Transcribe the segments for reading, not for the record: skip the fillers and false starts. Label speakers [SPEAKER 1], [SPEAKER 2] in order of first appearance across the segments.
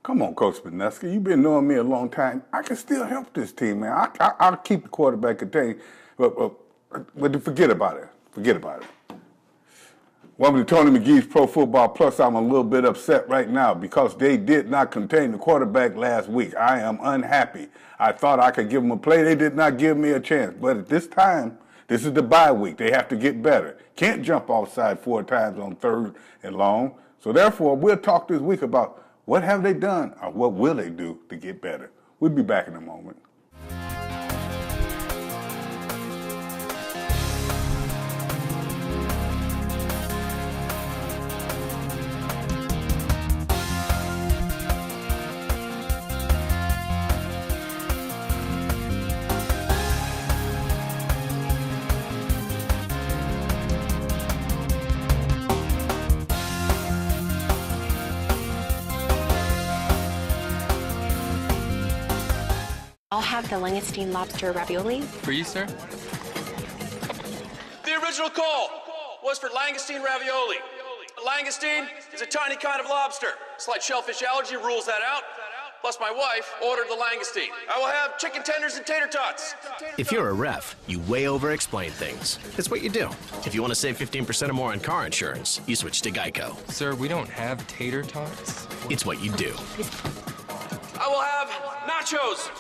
[SPEAKER 1] Come on, Coach Spineski. You've been knowing me a long time. I can still help this team, man. I'll keep the quarterback contained, but forget about it. Forget about it. Welcome to Tony McGee's Pro Football Plus. I'm a little bit upset right now because they did not contain the quarterback last week. I am unhappy. I thought I could give them a play. They did not give me a chance. But at this time, this is the bye week. They have to get better. Can't jump offside 4 times on 3rd and long. So therefore, we'll talk this week about what have they done or what will they do to get better. We'll be back in a moment.
[SPEAKER 2] I'll have the langoustine lobster ravioli.
[SPEAKER 3] For you, sir?
[SPEAKER 4] The original call was for langoustine ravioli. Langoustine is a tiny kind of lobster. Slight shellfish allergy rules that out. Plus, my wife ordered the langoustine. I will have chicken tenders and tater tots.
[SPEAKER 5] If you're a ref, you way over-explain things. It's what you do. If you want to save 15% or more on car insurance, you switch to Geico.
[SPEAKER 3] Sir, we don't have tater tots.
[SPEAKER 5] It's what you do.
[SPEAKER 4] I will have nachos.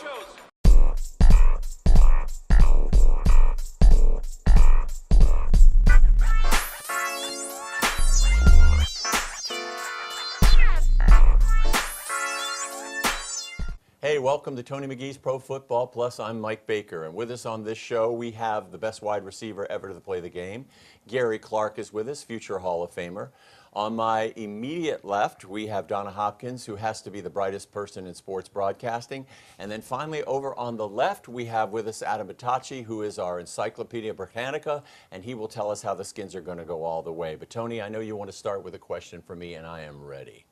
[SPEAKER 6] Hey, welcome to Tony McGee's Pro Football Plus. I'm Mike Baker, and with us on this show, we have the best wide receiver ever to play the game. Gary Clark is with us, future Hall of Famer. On my immediate left, we have Donna Hopkins, who has to be the brightest person in sports broadcasting. And then finally, over on the left, we have with us Adam Batachi, who is our Encyclopedia Britannica, and he will tell us how the Skins are going to go all the way. But Tony, I know you want to start with a question for me, and I am ready.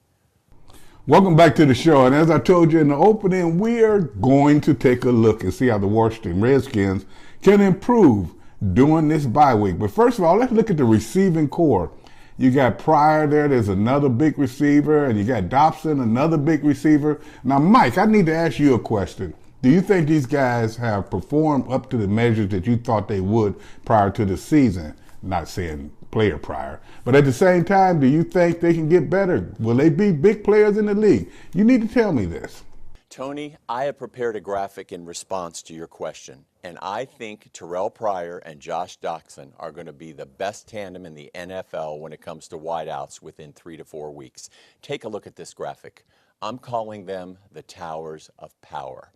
[SPEAKER 1] Welcome back to the show. And as I told you in the opening, we are going to take a look and see how the Washington Redskins can improve during this bye week. But first of all, let's look at the receiving core. You got Pryor there. There's another big receiver. And you got Dobson, another big receiver. Now, Mike, I need to ask you a question. Do you think these guys have performed up to the measures that you thought they would prior to the season? Not saying player prior. But at the same time, do you think they can get better? Will they be big players in the league? You need to tell me this.
[SPEAKER 6] Tony, I have prepared a graphic in response to your question, and I think Terrell Pryor and Josh Doctson are going to be the best tandem in the NFL when it comes to wideouts within 3 to 4 weeks. Take a look at this graphic. I'm calling them the Towers of Power.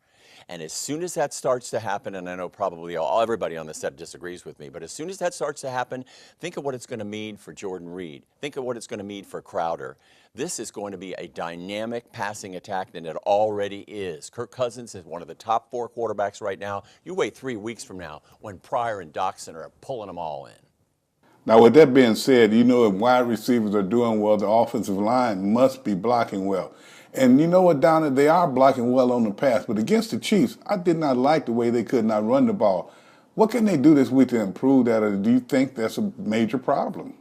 [SPEAKER 6] And as soon as that starts to happen, and I know probably everybody on the set disagrees with me, but as soon as that starts to happen, think of what it's going to mean for Jordan Reed. Think of what it's going to mean for Crowder. This is going to be a dynamic passing attack, and it already is. Kirk Cousins is one of the top 4 quarterbacks right now. You wait 3 weeks from now when Pryor and Doctson are pulling them all in.
[SPEAKER 1] Now, with that being said, you know if wide receivers are doing well, the offensive line must be blocking well. And you know what, Donna, they are blocking well on the pass. But against the Chiefs, I did not like the way they could not run the ball. What can they do this week to improve that, or do you think that's a major problem?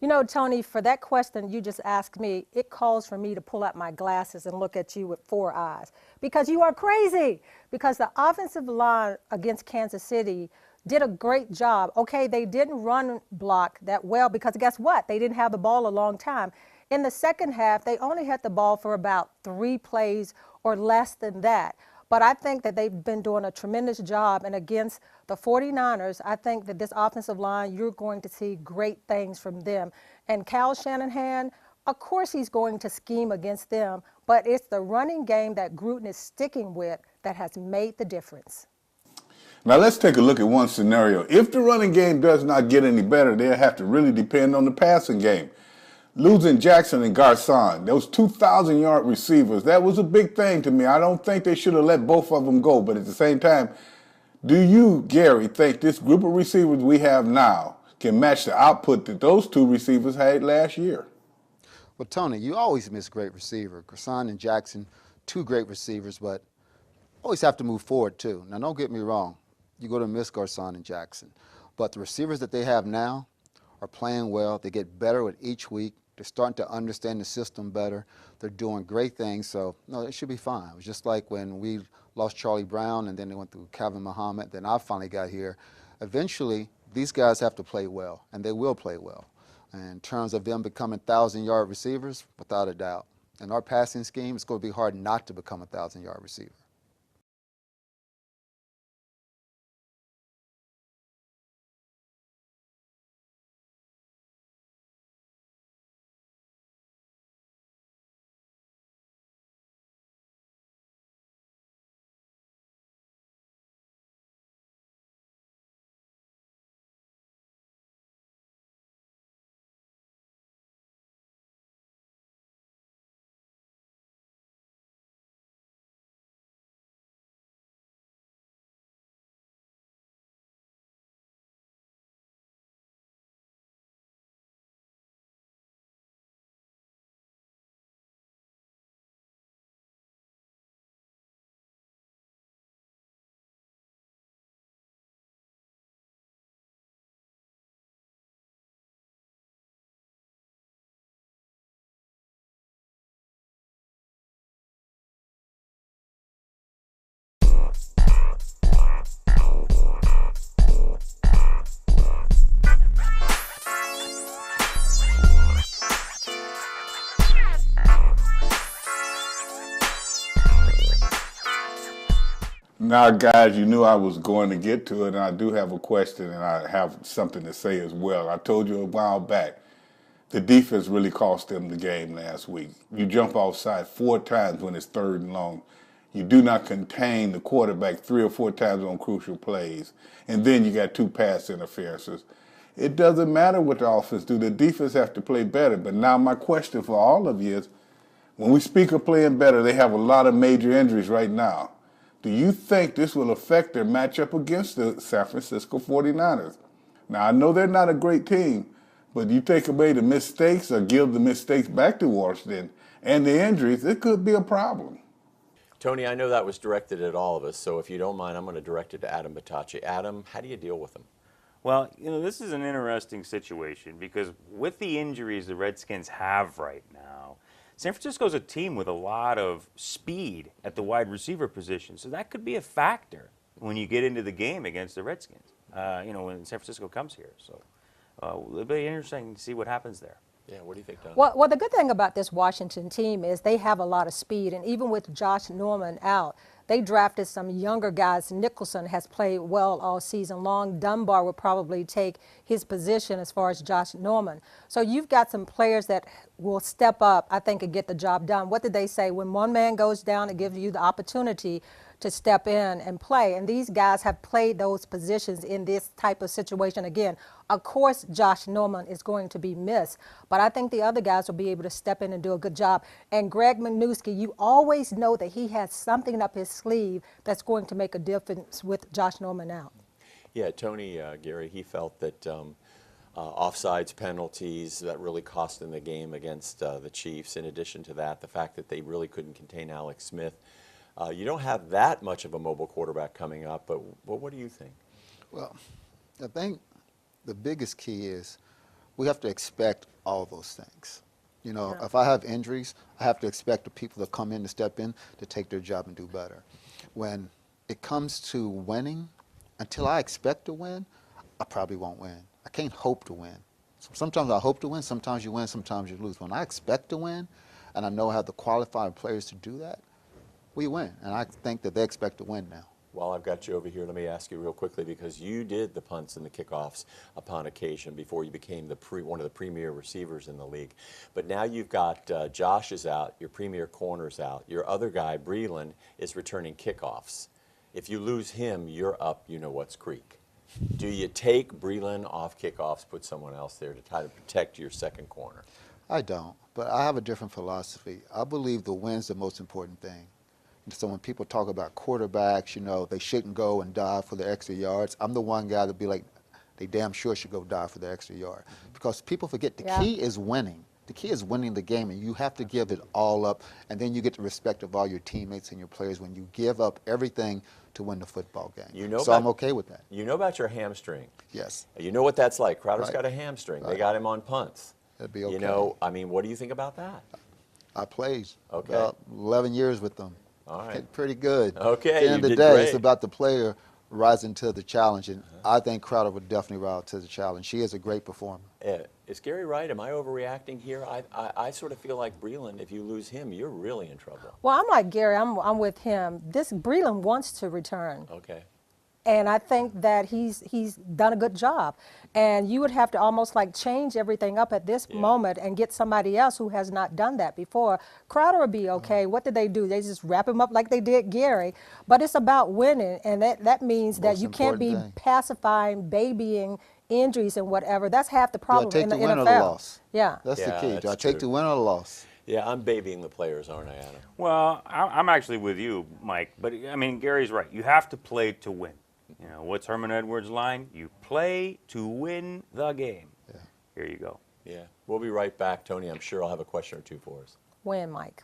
[SPEAKER 7] You know, Tony, for that question you just asked me, it calls for me to pull out my glasses and look at you with 4 eyes. Because you are crazy. Because the offensive line against Kansas City did a great job. Okay, they didn't run block that well because guess what? They didn't have the ball a long time. In the second half, they only had the ball for about 3 plays or less than that. But I think that they've been doing a tremendous job. And against the 49ers, I think that this offensive line, you're going to see great things from them. And Kyle Shanahan, of course he's going to scheme against them, but it's the running game that Gruden is sticking with that has made the difference.
[SPEAKER 1] Now, let's take a look at one scenario. If the running game does not get any better, they'll have to really depend on the passing game. Losing Jackson and Garcon, those 2,000-yard receivers, that was a big thing to me. I don't think they should have let both of them go. But at the same time, do you, Gary, think this group of receivers we have now can match the output that those 2 receivers had last year?
[SPEAKER 8] Well, Tony, you always miss great receiver. Garcon and Jackson, 2 great receivers, but always have to move forward, too. Now, don't get me wrong. You're going to miss Garcon and Jackson. But the receivers that they have now are playing well. They get better with each week. They're starting to understand the system better. They're doing great things, so no, it should be fine. It was just like when we lost Charlie Brown and then they went through Calvin Muhammad, then I finally got here. Eventually, these guys have to play well, and they will play well. And in terms of them becoming 1,000-yard receivers, without a doubt. In our passing scheme, it's going to be hard not to become a 1,000-yard receiver.
[SPEAKER 1] Now, guys, you knew I was going to get to it, and I do have a question, and I have something to say as well. I told you a while back, the defense really cost them the game last week. You jump offside 4 times when it's 3rd and long. You do not contain the quarterback 3 or 4 times on crucial plays, and then you got 2 pass interferences. It doesn't matter what the offense do. The defense have to play better. But now my question for all of you is, when we speak of playing better, they have a lot of major injuries right now. Do you think this will affect their matchup against the San Francisco 49ers? Now, I know they're not a great team, but you take away the mistakes or give the mistakes back to Washington and the injuries, it could be a problem.
[SPEAKER 6] Tony, I know that was directed at all of us, so if you don't mind, I'm going to direct it to Adam Batacci. Adam, how do you deal with them?
[SPEAKER 9] Well, this is an interesting situation because with the injuries the Redskins have right now, San Francisco's a team with a lot of speed at the wide receiver position, so that could be a factor when you get into the game against the Redskins, when San Francisco comes here. So it'll be interesting to see what happens there.
[SPEAKER 6] Yeah, what do you think, Don?
[SPEAKER 7] Well, the good thing about this Washington team is they have a lot of speed, and even with Josh Norman out, they drafted some younger guys. Nicholson has played well all season long. Dunbar would probably take his position as far as Josh Norman. So you've got some players that will step up, I think, and get the job done. What did they say? When one man goes down, it gives you the opportunity to step in and play. And these guys have played those positions in this type of situation. Again, of course, Josh Norman is going to be missed, but I think the other guys will be able to step in and do a good job. And Greg Manusky, you always know that he has something up his sleeve that's going to make a difference with Josh Norman out.
[SPEAKER 6] Yeah, Tony, Gary, he felt that offsides penalties that really cost them the game against the Chiefs. In addition to that, the fact that they really couldn't contain Alex Smith. You don't have that much of a mobile quarterback coming up, but what do you think?
[SPEAKER 8] Well, I think the biggest key is we have to expect all those things. If I have injuries, I have to expect the people that come in to step in to take their job and do better. When it comes to winning, until I expect to win, I probably won't win. I can't hope to win. So sometimes I hope to win, sometimes you win, sometimes you lose. When I expect to win, and I know I have the qualified players to do that, we win. And I think that they expect to win now.
[SPEAKER 6] While I've got you over here, let me ask you real quickly, because you did the punts and the kickoffs upon occasion before you became one of the premier receivers in the league. But now you've got Josh is out, your premier corner's out, your other guy, Breland, is returning kickoffs. If you lose him, you're up, what's creek. Do you take Breland off kickoffs, put someone else there to try to protect your second corner?
[SPEAKER 8] I don't, but I have a different philosophy. I believe the win's the most important thing. So when people talk about quarterbacks, they shouldn't go and dive for the extra yards. I'm the one guy that be like, they damn sure should go dive for the extra yard. Because people forget the key is winning. The key is winning the game, and you have to give it all up, and then you get the respect of all your teammates and your players when you give up everything to win the football game. I'm okay with that.
[SPEAKER 6] You know about your hamstring.
[SPEAKER 8] Yes.
[SPEAKER 6] You know what that's like. Crowder's got a hamstring. They got him on punts.
[SPEAKER 8] It'd be okay.
[SPEAKER 6] You know, I mean, what do you think about that?
[SPEAKER 8] I played
[SPEAKER 6] Okay.
[SPEAKER 8] 11 years with them.
[SPEAKER 6] All right.
[SPEAKER 8] Pretty good.
[SPEAKER 6] Okay,
[SPEAKER 8] At the end
[SPEAKER 6] you
[SPEAKER 8] of the
[SPEAKER 6] did
[SPEAKER 8] day,
[SPEAKER 6] great.
[SPEAKER 8] it's about the player rising to the challenge, and I think Crowder would definitely rise to the challenge. She is a great performer.
[SPEAKER 6] Is Gary right? Am I overreacting here? I sort of feel like Breland, if you lose him, you're really in trouble.
[SPEAKER 7] Well, I'm like Gary. I'm with him. This Breland wants to return.
[SPEAKER 6] Okay.
[SPEAKER 7] And I think that he's done a good job. And you would have to almost like change everything up at this moment and get somebody else who has not done that before. Crowder would be okay. What did they do? They just wrap him up like they did Gary. But it's about winning, and that means that
[SPEAKER 8] Most
[SPEAKER 7] you can't be
[SPEAKER 8] important thing.
[SPEAKER 7] pacifying, babying injuries and whatever. That's half the
[SPEAKER 8] Do I
[SPEAKER 7] problem
[SPEAKER 8] take
[SPEAKER 7] in
[SPEAKER 8] the
[SPEAKER 7] the
[SPEAKER 8] win
[SPEAKER 7] NFL.
[SPEAKER 8] or the loss?
[SPEAKER 7] Yeah.
[SPEAKER 8] That's the
[SPEAKER 6] Yeah,
[SPEAKER 8] key. Do
[SPEAKER 6] that's
[SPEAKER 8] I take
[SPEAKER 6] true.
[SPEAKER 8] the win or the loss?
[SPEAKER 6] Yeah, I'm babying the players, aren't I, Adam?
[SPEAKER 9] Well, I'm actually with you, Mike. But I mean, Gary's right. You have to play to win. You know, what's Herman Edwards' line? You play to win the game.
[SPEAKER 8] Yeah.
[SPEAKER 9] Here you go.
[SPEAKER 6] Yeah. We'll be right back, Tony. I'm sure I'll have a question or two for us.
[SPEAKER 7] Win, Mike.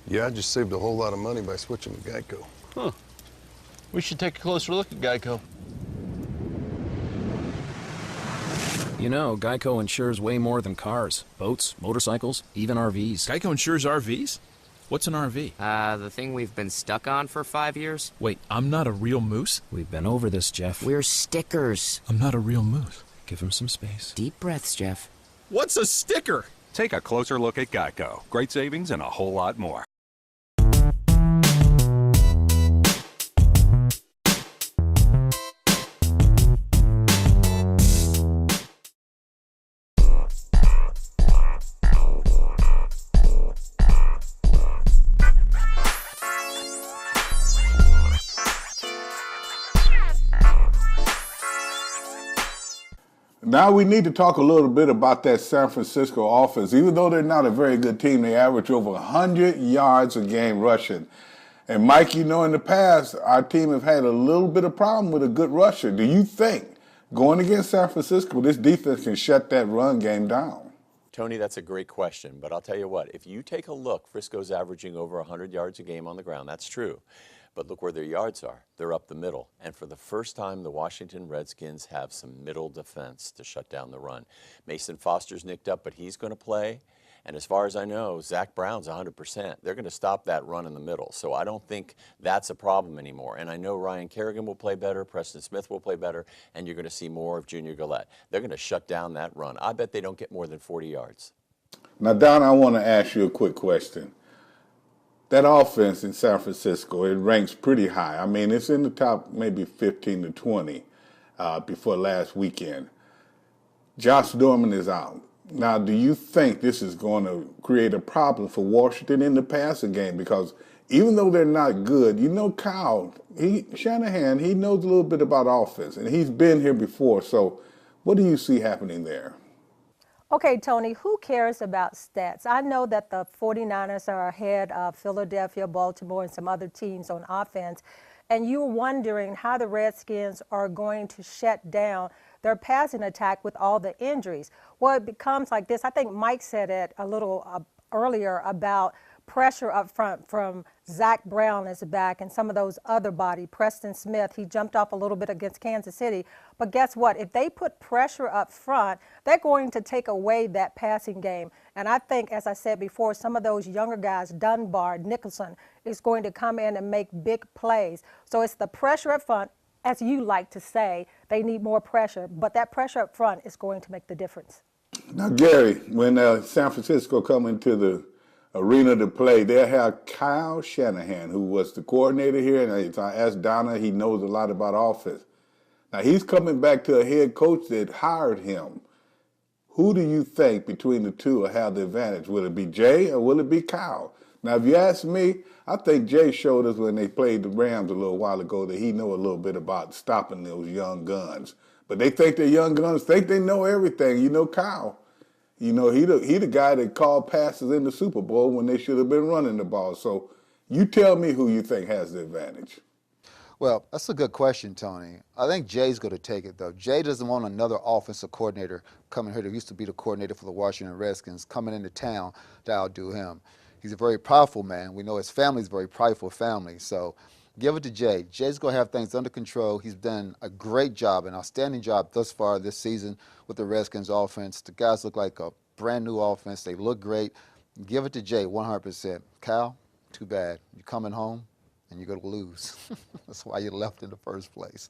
[SPEAKER 10] Yeah, I just saved a whole lot of money by switching to Geico.
[SPEAKER 11] Huh. We should take a closer look at Geico.
[SPEAKER 12] You know, Geico insures way more than cars, boats, motorcycles, even RVs.
[SPEAKER 13] Geico insures RVs? What's an RV?
[SPEAKER 14] The thing we've been stuck on for 5 years.
[SPEAKER 13] Wait, I'm not a real moose?
[SPEAKER 12] We've been over this, Jeff.
[SPEAKER 14] We're stickers.
[SPEAKER 13] I'm not a real moose.
[SPEAKER 12] Give him some space.
[SPEAKER 14] Deep breaths, Jeff.
[SPEAKER 13] What's a sticker?
[SPEAKER 15] Take a closer look at Geico. Great savings and a whole lot more.
[SPEAKER 1] Now we need to talk a little bit about that San Francisco offense. Even though they're not a very good team, they average over 100 yards a game rushing. And Mike, you know, in the past, our team have had a little bit of problem with a good rusher. Do you think going against San Francisco, this defense can shut that run game down?
[SPEAKER 6] Tony, that's a great question. But I'll tell you what, if you take a look, Frisco's averaging over 100 yards a game on the ground. That's true. But look where their yards are. They're up the middle. And for the first time, the Washington Redskins have some middle defense to shut down the run. Mason Foster's nicked up, but he's going to play. And as far as I know, Zach Brown's 100%. They're going to stop that run in the middle. So I don't think that's a problem anymore. And I know Ryan Kerrigan will play better, Preston Smith will play better, and you're going to see more of Junior Gillette. They're going to shut down that run. I bet they don't get more than 40 yards.
[SPEAKER 1] Now, Don, I want to ask you a quick question. That offense in San Francisco, it ranks pretty high. I mean, it's in the top maybe 15 to 20 before last weekend. Josh Dorman is out. Now, do you think this is going to create a problem for Washington in the passing game? Because even though they're not good, you know, Shanahan, he knows a little bit about offense, and he's been here before. So what do you see happening there?
[SPEAKER 7] Okay, Tony, who cares about stats? I know that the 49ers are ahead of Philadelphia, Baltimore, and some other teams on offense, and you're wondering how the Redskins are going to shut down their passing attack with all the injuries. Well, it becomes like this. I think Mike said it a little earlier about pressure up front from Zach Brown is back and some of those other body. Preston Smith, he jumped off a little bit against Kansas City. But guess what? If they put pressure up front, they're going to take away that passing game. And I think, as I said before, some of those younger guys, Dunbar, Nicholson, is going to come in and make big plays. So it's the pressure up front. As you like to say, they need more pressure. But that pressure up front is going to make the difference.
[SPEAKER 1] Now, Gary, when San Francisco come into the arena to play, they'll have Kyle Shanahan, who was the coordinator here, and I asked Donna, he knows a lot about offense. Now, he's coming back to a head coach that hired him. Who do you think between the two will have the advantage? Will it be Jay or will it be Kyle? Now, if you ask me, I think Jay showed us when they played the Rams a little while ago that he know a little bit about stopping those young guns. But they think they're young guns, think they know everything. You know, Kyle, he the guy that called passes in the Super Bowl when they should have been running the ball. So you tell me who you think has the advantage.
[SPEAKER 8] Well, that's a good question, Tony. I think Jay's going to take it, though. Jay doesn't want another offensive coordinator coming here that used to be the coordinator for the Washington Redskins coming into town to outdo him. He's a very powerful man. We know his family's a very prideful family. So give it to Jay. Jay's going to have things under control. He's done a great job, an outstanding job thus far this season with the Redskins offense. The guys look like a brand new offense. They look great. Give it to Jay 100%. Kyle, too bad. You're coming home and you're going to lose. That's why you left in the first place.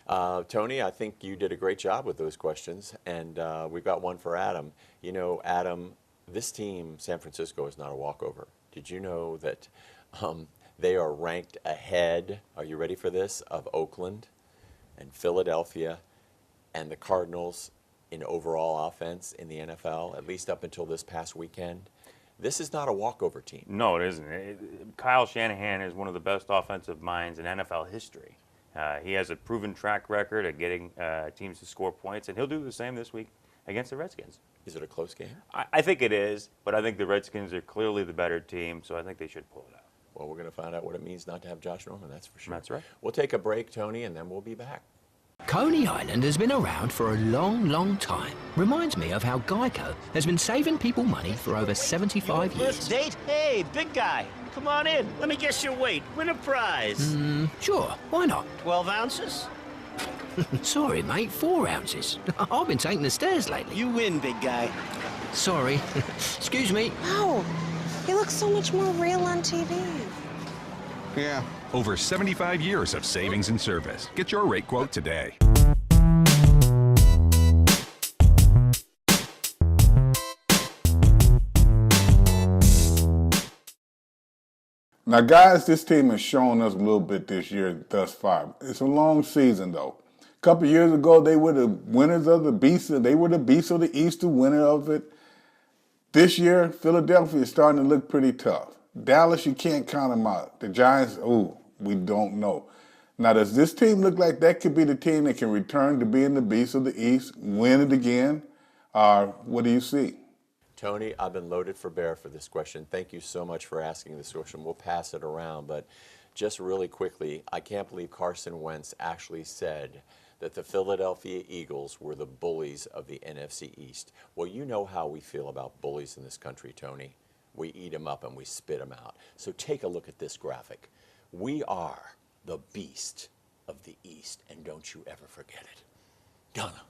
[SPEAKER 6] Tony, I think you did a great job with those questions, and we've got one for Adam. You know, Adam, this team, San Francisco, is not a walkover. Did you know that they are ranked ahead, are you ready for this, of Oakland and Philadelphia and the Cardinals in overall offense in the NFL, at least up until this past weekend? This is not a walkover team.
[SPEAKER 9] No, it isn't. Kyle Shanahan is one of the best offensive minds in NFL history. He has a proven track record at getting teams to score points, and he'll do the same this week against the Redskins.
[SPEAKER 6] Is it a close game?
[SPEAKER 9] I think it is, but I think the Redskins are clearly the better team, so I think they should pull it out.
[SPEAKER 6] Well, we're going to find out what it means not to have Josh Norman, that's for sure.
[SPEAKER 9] That's right.
[SPEAKER 6] We'll take a break, Tony, and then we'll be back.
[SPEAKER 16] Coney Island has been around for a long, long time. Reminds me of how Geico has been saving people money for over 75 years.
[SPEAKER 17] First date? Hey, big guy, come on in. Let me guess your weight. Win a prize.
[SPEAKER 16] Sure, why not?
[SPEAKER 17] 12 ounces?
[SPEAKER 16] Sorry, mate, 4 ounces. I've been taking the stairs lately.
[SPEAKER 17] You win, big guy.
[SPEAKER 16] Sorry. Excuse me.
[SPEAKER 2] Wow, he looks so much more real on TV.
[SPEAKER 15] Yeah. Over 75 years of savings and service. Get your rate quote today.
[SPEAKER 1] Now, guys, this team has shown us a little bit this year thus far. It's a long season, though. A couple of years ago, they were the winners of the Beast. They were the Beast of the East, the winner of it. This year, Philadelphia is starting to look pretty tough. Dallas, you can't count them out. The Giants, we don't know. Now, does this team look like that could be the team that can return to being the Beast of the East, win it again? Or what do you see?
[SPEAKER 6] Tony, I've been loaded for bear for this question. Thank you so much for asking this question. We'll pass it around, but just really quickly, I can't believe Carson Wentz actually said that the Philadelphia Eagles were the bullies of the NFC East. Well, you know how we feel about bullies in this country, Tony. We eat them up and we spit them out. So take a look at this graphic. We are the beast of the East, and don't you ever forget it. Donna.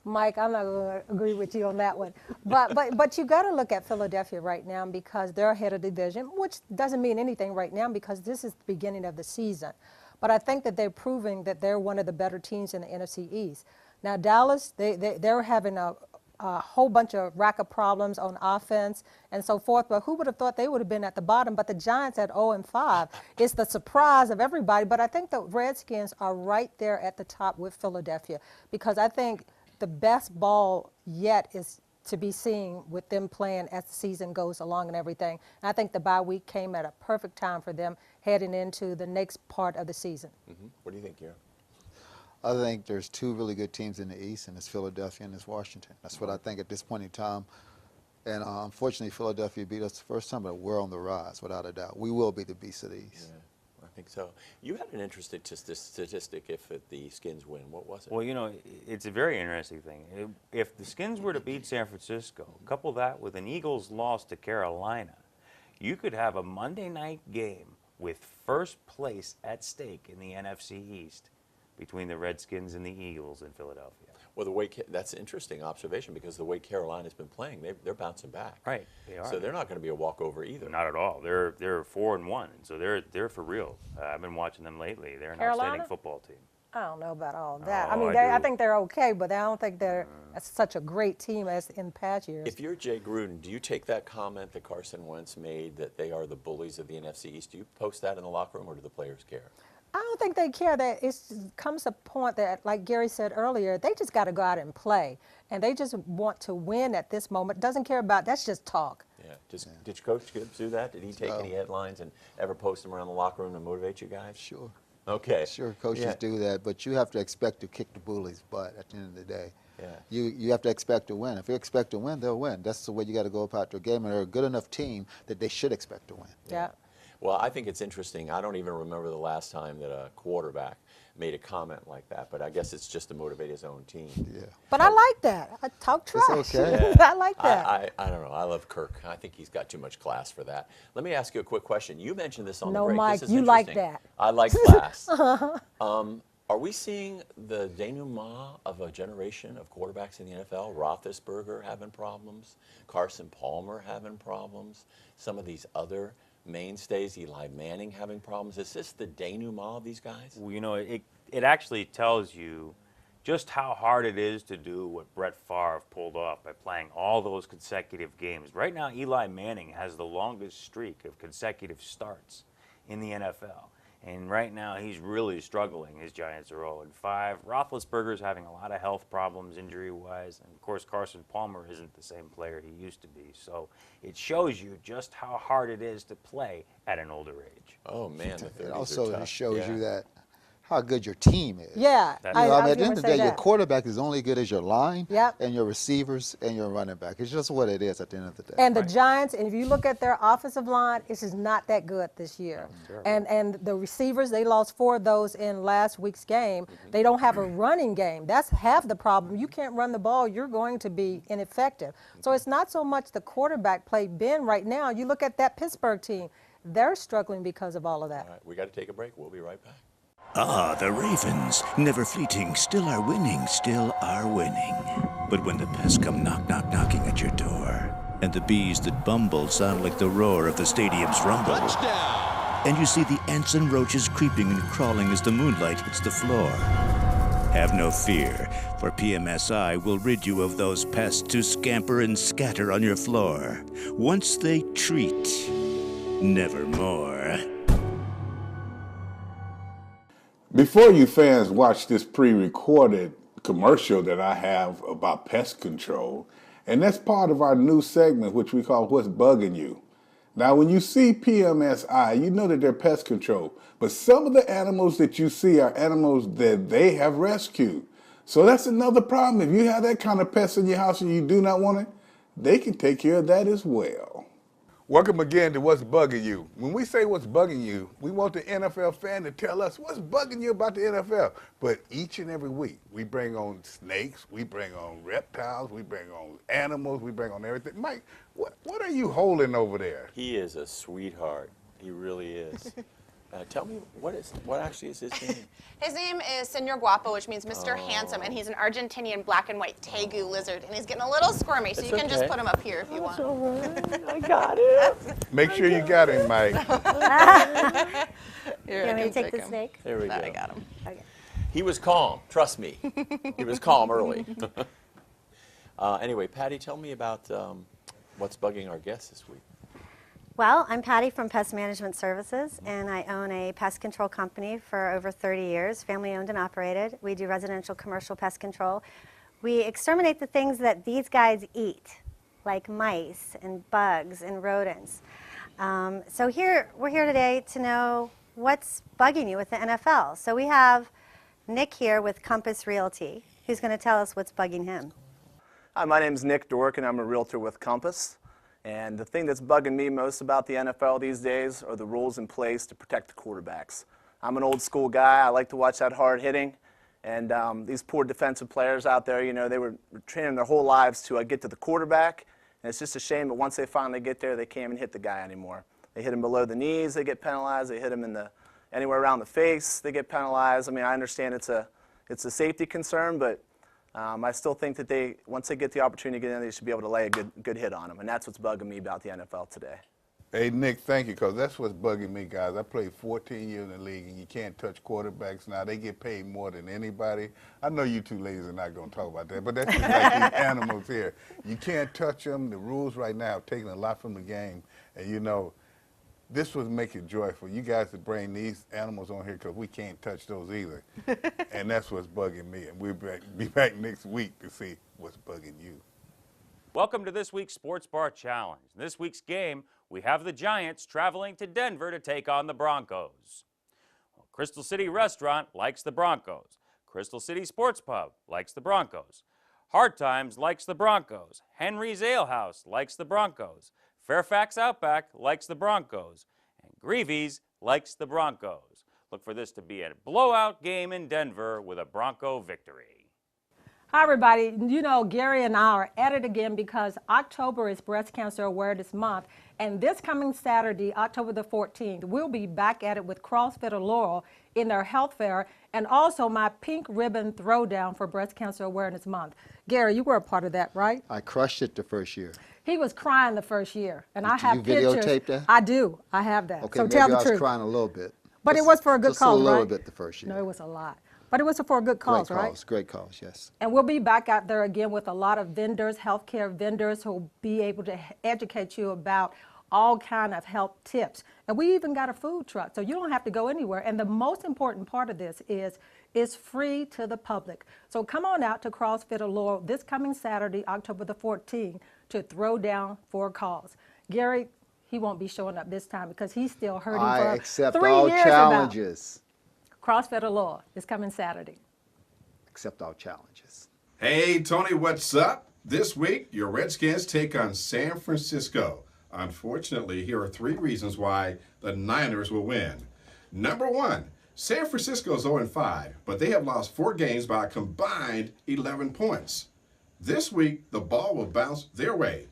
[SPEAKER 7] Mike, I'm not going to agree with you on that one. But you got to look at Philadelphia right now because they're ahead of the division, which doesn't mean anything right now because this is the beginning of the season. But I think that they're proving that they're one of the better teams in the NFC East. Now, Dallas, they're having a whole bunch of rack of problems on offense and so forth, but who would have thought they would have been at the bottom? But the Giants at 0-5 is the surprise of everybody. But I think the Redskins are right there at the top with Philadelphia because I think the best ball yet is to be seen with them playing as the season goes along and everything. And I think the bye week came at a perfect time for them heading into the next part of the season.
[SPEAKER 6] What do you think, Gary?
[SPEAKER 8] I think there's two really good teams in the East, and it's Philadelphia and it's Washington. That's what I think at this point in time. And unfortunately, Philadelphia beat us the first time, but we're on the rise, without a doubt. We will be the Beast of the East.
[SPEAKER 6] Yeah, I think so. You had an interesting statistic if the Skins win. What was it?
[SPEAKER 9] Well, you know, it's a very interesting thing. If the Skins were to beat San Francisco, couple that with an Eagles loss to Carolina, you could have a Monday night game with first place at stake in the NFC East between the Redskins and the Eagles in Philadelphia.
[SPEAKER 6] Well, the way that's an interesting observation because the way Carolina's been playing, they're bouncing back.
[SPEAKER 9] Right, they are.
[SPEAKER 6] So they're not going to be a walkover either.
[SPEAKER 9] Not at all. They're 4-1, so they're for real. I've been watching them lately. They're an outstanding football team.
[SPEAKER 7] I don't know about all that. I
[SPEAKER 6] Oh,
[SPEAKER 7] mean,
[SPEAKER 6] I
[SPEAKER 7] I
[SPEAKER 6] do.
[SPEAKER 7] think they're okay, but I don't think they're such a great team as in past years.
[SPEAKER 6] If you're Jay Gruden, do you take that comment that Carson Wentz made that they are the bullies of the NFC East? Do you post that in the locker room, or do the players care?
[SPEAKER 7] I don't think they care. That it comes a point that, like Gary said earlier, they just got to go out and play, and they just want to win at this moment. Doesn't care about that's just talk.
[SPEAKER 6] Yeah. Did your coach Gibbs do that? Did he take any headlines and ever post them around the locker room to motivate you guys?
[SPEAKER 8] Sure.
[SPEAKER 6] Okay.
[SPEAKER 8] Sure, coaches do that, but you have to expect to kick the bullies' butt at the end of the day.
[SPEAKER 6] Yeah.
[SPEAKER 8] You have to expect to win. If you expect to win, they'll win. That's the way you got to go about their game, and they're a good enough team that they should expect to win.
[SPEAKER 7] Yeah.
[SPEAKER 6] Well, I think it's interesting. I don't even remember the last time that a quarterback made a comment like that, but I guess it's just to motivate his own team.
[SPEAKER 8] Yeah.
[SPEAKER 7] But I like that. I talk trash.
[SPEAKER 8] It's okay.
[SPEAKER 6] Yeah.
[SPEAKER 7] I like that.
[SPEAKER 6] I don't know. I love Kirk. I think he's got too much class for that. Let me ask you a quick question. You mentioned this on the
[SPEAKER 7] No,
[SPEAKER 6] break.
[SPEAKER 7] Mike,
[SPEAKER 6] This is
[SPEAKER 7] you like
[SPEAKER 6] interesting.
[SPEAKER 7] that.
[SPEAKER 6] I like class. Are we seeing the denouement of a generation of quarterbacks in the NFL? Roethlisberger having problems, Carson Palmer having problems, some of these other mainstays, Eli Manning having problems. Is this the denouement of these guys?
[SPEAKER 9] Well, you know, it actually tells you just how hard it is to do what Brett Favre pulled off by playing all those consecutive games. Right now, Eli Manning has the longest streak of consecutive starts in the NFL. And right now, he's really struggling. His Giants are 0-5. Roethlisberger's having a lot of health problems injury-wise. And, of course, Carson Palmer isn't the same player he used to be. So it shows you just how hard it is to play at an older age.
[SPEAKER 6] Oh, man, the 30s
[SPEAKER 8] It
[SPEAKER 6] are
[SPEAKER 8] also
[SPEAKER 6] tough.
[SPEAKER 8] shows you that how good your team is.
[SPEAKER 7] Yeah.
[SPEAKER 8] You know, at the end of the day, your quarterback is only good as your line and your receivers and your running back. It's just what it is at the end of the day.
[SPEAKER 7] And the Giants, and if you look at their offensive line, it's just not that good this year. And the receivers, they lost 4 of those in last week's game. They don't have a running game. That's half the problem. You can't run the ball, you're going to be ineffective. So it's not so much the quarterback play. Ben, right now, you look at that Pittsburgh team, they're struggling because of all of that.
[SPEAKER 6] All right, we got to take a break. We'll be right back.
[SPEAKER 18] Ah, the Ravens, never fleeting, still are winning, still are winning. But when the pests come knocking at your door, and the bees that bumble sound like the roar of the stadium's rumble, and you see the ants and roaches creeping and crawling as the moonlight hits the floor, have no fear, for PMSI will rid you of those pests to scamper and scatter on your floor. Once they treat, nevermore.
[SPEAKER 1] Before you fans watch this pre-recorded commercial that I have about pest control, and that's part of our new segment, which we call What's Bugging You. Now, when you see PMSI, you know that they're pest control, but some of the animals that you see are animals that they have rescued. So that's another problem. If you have that kind of pest in your house and you do not want it, they can take care of that as well. Welcome again to What's Bugging You. When we say what's bugging you, we want the NFL fan to tell us what's bugging you about the NFL. But each and every week, we bring on snakes, we bring on reptiles, we bring on animals, we bring on everything. Mike, what are you holding over there?
[SPEAKER 6] He is a sweetheart. He really is. Tell me, what actually is his name?
[SPEAKER 19] His name is Senor Guapo, which means Mr. Handsome, and he's an Argentinian black and white tegu lizard, and he's getting a little squirmy, so
[SPEAKER 6] It's
[SPEAKER 19] you can just
[SPEAKER 6] okay.
[SPEAKER 19] put him up here if you want.
[SPEAKER 7] All right. I got it.
[SPEAKER 1] Make sure you got him, Mike.
[SPEAKER 19] Here,
[SPEAKER 20] You
[SPEAKER 19] I
[SPEAKER 20] want me to
[SPEAKER 19] can
[SPEAKER 20] take the
[SPEAKER 19] him.
[SPEAKER 20] snake?
[SPEAKER 6] There we go.
[SPEAKER 19] I got him.
[SPEAKER 20] Okay.
[SPEAKER 6] He was calm. Trust me. He was calm early. Anyway, Patty, tell me about what's bugging our guests this week.
[SPEAKER 20] Well, I'm Patty from Pest Management Services, and I own a pest control company for over 30 years, family owned and operated. We do residential commercial pest control. We exterminate the things that these guys eat, like mice and bugs and rodents. So we're here today to know what's bugging you with the NFL. So we have Nick here with Compass Realty, who's going to tell us what's bugging him.
[SPEAKER 21] Hi, my name is Nick Dork, and I'm a realtor with Compass. And the thing that's bugging me most about the NFL these days are the rules in place to protect the quarterbacks. I'm an old school guy. I like to watch that hard hitting. And these poor defensive players out there, you know, they were training their whole lives to get to the quarterback. And it's just a shame, but once they finally get there, they can't even hit the guy anymore. They hit him below the knees, they get penalized. They hit him anywhere around the face, they get penalized. I mean, I understand it's a safety concern, but I still think that once they get the opportunity to get in, they should be able to lay a good hit on them, and that's what's bugging me about the NFL today.
[SPEAKER 1] Hey, Nick, thank you, because that's what's bugging me, guys. I played 14 years in the league, and you can't touch quarterbacks now. They get paid more than anybody. I know you two ladies are not going to talk about that, but that's just like these animals here. You can't touch them. The rules right now have taken a lot from the game, and, you know, this would make it joyful. You guys to bring these animals on here because we can't touch those either, and that's what's bugging me. And we'll be back next week to see what's bugging you.
[SPEAKER 9] Welcome to this week's Sports Bar Challenge. In this week's game, we have the Giants traveling to Denver to take on the Broncos. Well, Crystal City Restaurant likes the Broncos. Crystal City Sports Pub likes the Broncos. Hard Times likes the Broncos. Henry's Ale House likes the Broncos. Fairfax Outback likes the Broncos. And Greavy's likes the Broncos. Look for this to be a blowout game in Denver with a Bronco victory.
[SPEAKER 7] Hi, everybody. You know, Gary and I are at it again because October is Breast Cancer Awareness Month. And this coming Saturday, October the 14th, we'll be back at it with CrossFit of Laurel in their health fair and also my pink ribbon throwdown for Breast Cancer Awareness Month. Gary, you were a part of that, right?
[SPEAKER 8] I crushed it the first year.
[SPEAKER 7] He was crying the first year. And I have
[SPEAKER 8] Did you
[SPEAKER 7] pictures.
[SPEAKER 8] videotape that?
[SPEAKER 7] I do. I have that.
[SPEAKER 8] Okay,
[SPEAKER 7] so
[SPEAKER 8] maybe
[SPEAKER 7] tell the
[SPEAKER 8] I was
[SPEAKER 7] truth.
[SPEAKER 8] crying a little bit.
[SPEAKER 7] But it was for a good
[SPEAKER 8] just
[SPEAKER 7] cause,
[SPEAKER 8] a little
[SPEAKER 7] right?
[SPEAKER 8] bit the first year.
[SPEAKER 7] No, it was a lot. But it was for a good cause,
[SPEAKER 8] great
[SPEAKER 7] right?
[SPEAKER 8] Cause, great cause, yes.
[SPEAKER 7] And we'll be back out there again with a lot of vendors, healthcare vendors who will be able to educate you about all kind of health tips. And we even got a food truck, so you don't have to go anywhere. And the most important part of this is it's free to the public. So come on out to CrossFit of Laurel this coming Saturday, October the 14th, to throw down for a cause. Gary, he won't be showing up this time because he's still hurting for 3 years.
[SPEAKER 8] I accept all challenges.
[SPEAKER 7] CrossFit of Laurel is coming Saturday.
[SPEAKER 8] Accept all challenges.
[SPEAKER 3] Hey, Tony, what's up? This week, your Redskins take on San Francisco. Unfortunately, here are 3 reasons why the Niners will win. Number 1, San Francisco is 0-5, but they have lost 4 games by a combined 11 points. This week, the ball will bounce their way.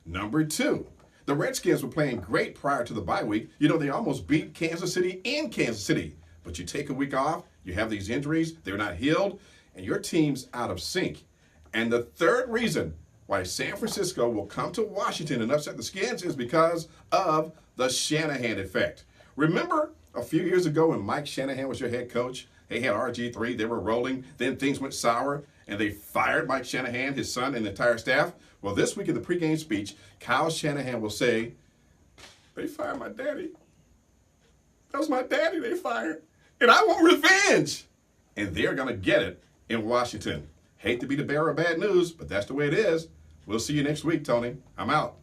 [SPEAKER 3] Number 2, the Redskins were playing great prior to the bye week. You know, they almost beat Kansas City in Kansas City. But you take a week off, you have these injuries, they're not healed, and your team's out of sync. And the 3rd reason why San Francisco will come to Washington and upset the Skins is because of the Shanahan effect. Remember a few years ago when Mike Shanahan was your head coach? They had RG3, they were rolling, then things went sour, and they fired Mike Shanahan, his son, and the entire staff. Well, this week in the pregame speech, Kyle Shanahan will say, "They fired my daddy. That was my daddy they fired. And I want revenge." And they're going to get it in Washington. Hate to be the bearer of bad news, but that's the way it is. We'll see you next week, Tony. I'm out.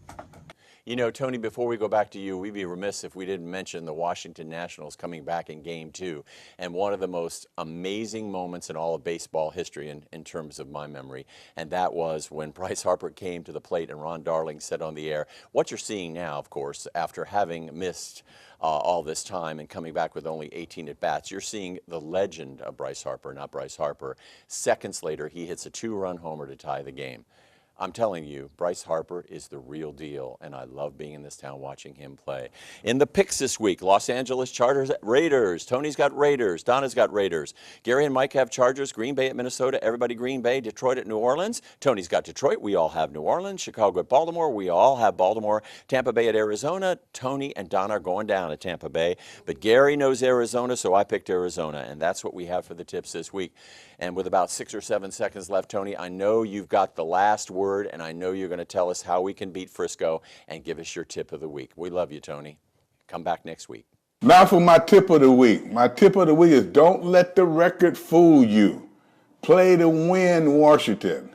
[SPEAKER 6] You know, Tony, before we go back to you, we'd be remiss if we didn't mention the Washington Nationals coming back in Game 2. And one of the most amazing moments in all of baseball history in terms of my memory, and that was when Bryce Harper came to the plate and Ron Darling said on the air, what you're seeing now, of course, after having missed all this time and coming back with only 18 at-bats, you're seeing the legend of Bryce Harper, not Bryce Harper. Seconds later, he hits a 2-run homer to tie the game. I'm telling you, Bryce Harper is the real deal, and I love being in this town watching him play. In the picks this week, Los Angeles Chargers at Raiders. Tony's got Raiders. Donna's got Raiders. Gary and Mike have Chargers. Green Bay at Minnesota. Everybody Green Bay. Detroit at New Orleans. Tony's got Detroit. We all have New Orleans. Chicago at Baltimore. We all have Baltimore. Tampa Bay at Arizona. Tony and Donna are going down at Tampa Bay. But Gary knows Arizona, so I picked Arizona, and that's what we have for the tips this week. And with about 6 or 7 seconds left, Tony, I know you've got the last word, and I know you're going to tell us how we can beat Frisco and give us your tip of the week. We love you, Tony. Come back next week.
[SPEAKER 1] Now for my tip of the week. My tip of the week is don't let the record fool you. Play to win, Washington.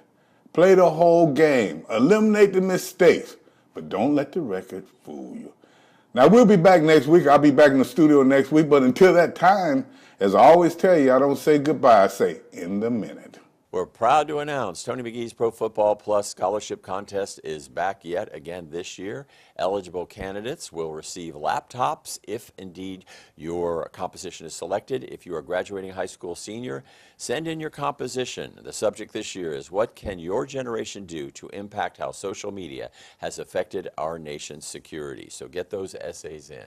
[SPEAKER 1] Play the whole game. Eliminate the mistakes, but don't let the record fool you. Now, we'll be back next week. I'll be back in the studio next week. But until that time, as I always tell you, I don't say goodbye. I say in the minute.
[SPEAKER 6] We're proud to announce Tony McGee's Pro Football Plus Scholarship Contest is back yet again this year. Eligible candidates will receive laptops if indeed your composition is selected. If you are a graduating high school senior, send in your composition. The subject this year is what can your generation do to impact how social media has affected our nation's security? So get those essays in.